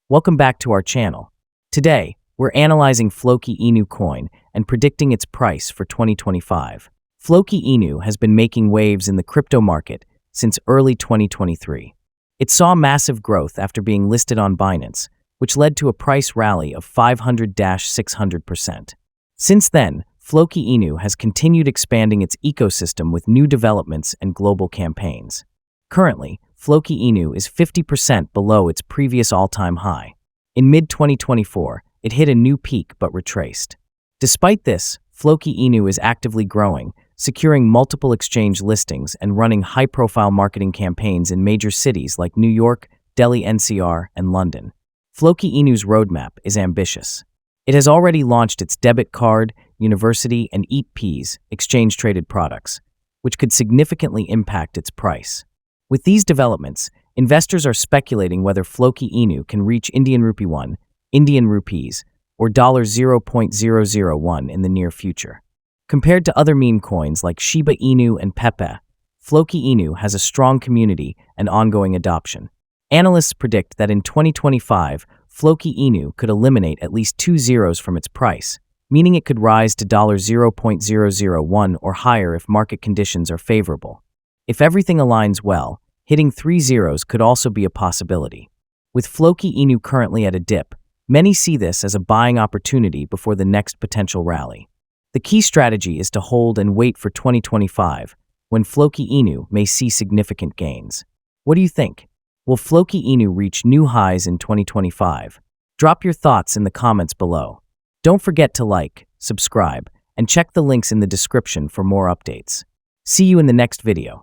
Welcome back to our channel. Today, we're analyzing Floki Inu coin and predicting its price for 2025. Floki Inu has been making waves in the crypto market since early 2023. It saw massive growth after being listed on Binance, which led to a price rally of 500-600%. Since then, Floki Inu has continued expanding its ecosystem with new developments and global campaigns. Currently, Floki Inu is 50% below its previous all-time high. In mid-2024, it hit a new peak but retraced. Despite this, Floki Inu is actively growing, securing multiple exchange listings and running high-profile marketing campaigns in major cities like New York, Delhi NCR, and London. Floki Inu's roadmap is ambitious. It has already launched its debit card, university, and Eat Peas exchange-traded products, which could significantly impact its price. With these developments, investors are speculating whether Floki Inu can reach Indian Rupee 1, Indian Rupees, or $0.001 in the near future. Compared to other meme coins like Shiba Inu and Pepe, Floki Inu has a strong community and ongoing adoption. Analysts predict that in 2025, Floki Inu could eliminate at least 2 zeros from its price, meaning it could rise to $0.001 or higher if market conditions are favorable. If everything aligns well, hitting 3 zeros could also be a possibility. With Floki Inu currently at a dip, many see this as a buying opportunity before the next potential rally. The key strategy is to hold and wait for 2025, when Floki Inu may see significant gains. What do you think? Will Floki Inu reach new highs in 2025? Drop your thoughts in the comments below. Don't forget to like, subscribe, and check the links in the description for more updates. See you in the next video.